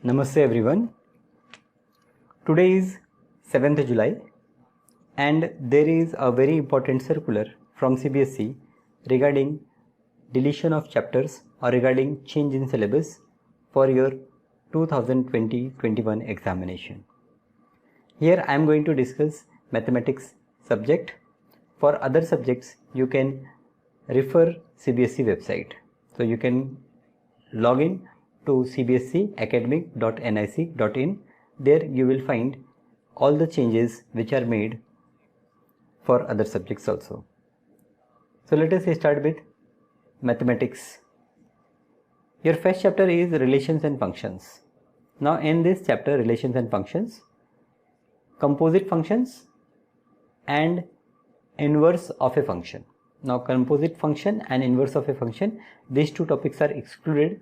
Namaste everyone. Today is 7th July and there is a very important circular from CBSE regarding deletion of chapters or regarding change in syllabus for your 2020-21 examination. Here I am going to discuss mathematics subject. For other subjects you can refer CBSE website. So you can log in to cbseacademic.nic.in. There you will find all the changes which are made for other subjects also. So let us start with mathematics. Your first chapter is relations and functions. Now in this chapter, relations and functions, composite functions and inverse of a function. Now composite function and inverse of a function, these two topics are excluded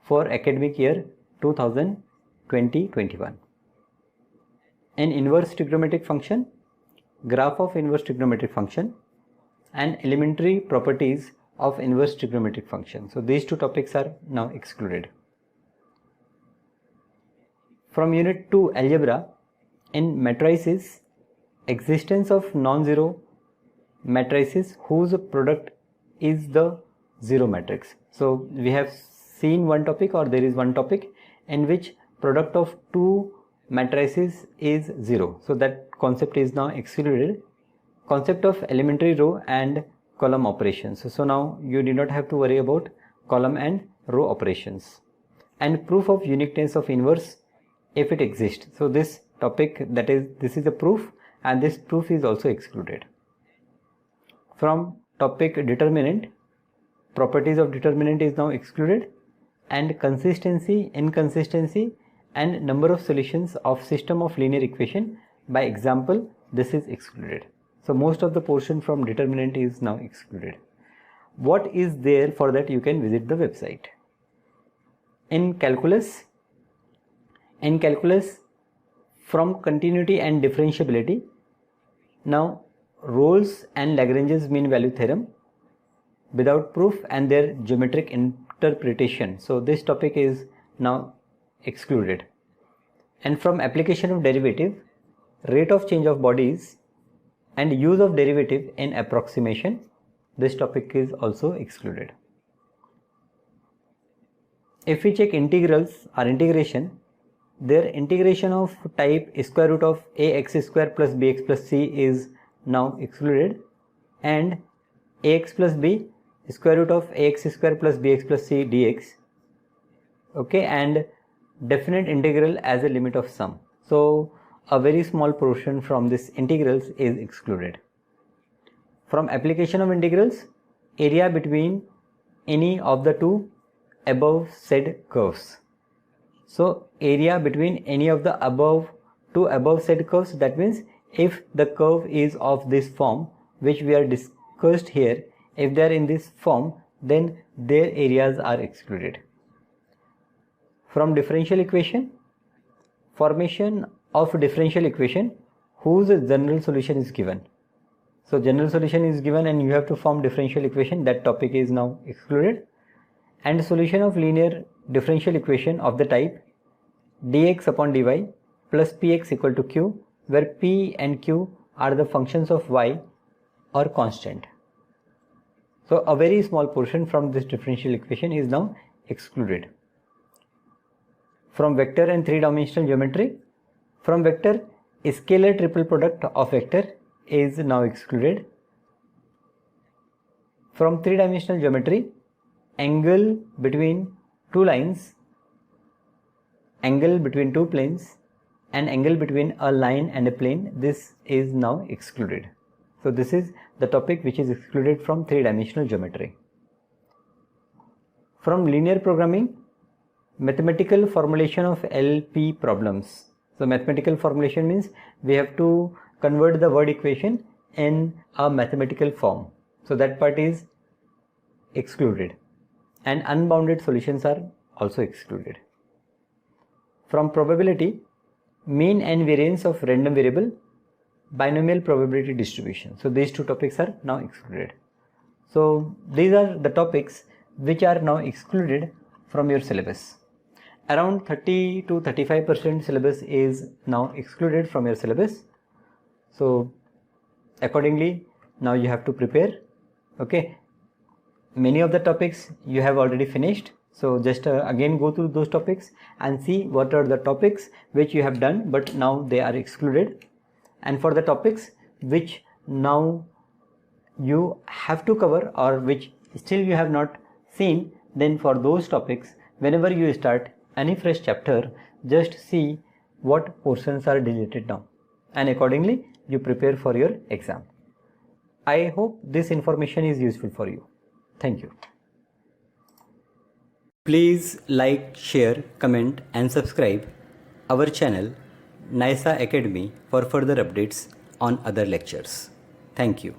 for academic year 2020-21. An inverse trigonometric function, graph of inverse trigonometric function and elementary properties of inverse trigonometric function. So these two topics are now excluded. From unit 2 algebra, in matrices, existence of non-zero matrices whose product is the zero matrix. So we have seen one topic, or there is one topic in which product of two matrices is zero. So that concept is now excluded. Concept of elementary row and column operations. So now you do not have to worry about column and row operations. And proof of uniqueness of inverse if it exists. So this topic, that is, this is a proof, and this proof is also excluded. From topic determinant, properties of determinant is now excluded, and consistency, inconsistency and number of solutions of system of linear equation by example, this is excluded. So most of the portion from determinant is now excluded. What is there? For that you can visit the website. In calculus from continuity and differentiability, now Rolle's and Lagrange's mean value theorem without proof and their geometric interpretation. So this topic is now excluded. And from application of derivative, rate of change of bodies and use of derivative in approximation, this topic is also excluded. If we check integrals or integration, their integration of type square root of ax square plus bx plus c is now excluded, and ax plus b square root of ax square plus bx plus c dx, okay, and definite integral as a limit of sum. So a very small portion from this integrals is excluded. From application of integrals, area between any of the two above said curves. So area between any of the above said curves, that means if the curve is of this form which we are discussed here, if they are in this form, then their areas are excluded. From differential equation, formation of differential equation whose general solution is given. So general solution is given and you have to form differential equation, that topic is now excluded. And solution of linear differential equation of the type dx upon dy plus px equal to q, where p and q are the functions of y or constant. So a very small portion from this differential equation is now excluded. From vector and three-dimensional geometry, from vector, scalar triple product of vector is now excluded. From three-dimensional geometry, angle between two lines, angle between two planes and angle between a line and a plane, this is now excluded. So this is the topic which is excluded from three-dimensional geometry. From linear programming, mathematical formulation of LP problems. So mathematical formulation means we have to convert the word equation in a mathematical form. So that part is excluded. And unbounded solutions are also excluded. From probability, mean and variance of random variable, binomial probability distribution. So these two topics are now excluded. So these are the topics which are now excluded from your syllabus. around 30 to 35% syllabus is now excluded from your syllabus. So accordingly, now you have to prepare. Okay, many of the topics you have already finished, so just again go through those topics and see what are the topics which you have done but now they are excluded, and for the topics which now you have to cover or which still you have not seen, then for those topics, whenever you start any fresh chapter, just see what portions are deleted now, and accordingly you prepare for your exam. I hope this information is useful for you. Thank you. Please like, share, comment and subscribe our channel NISA Academy for further updates on other lectures. Thank you.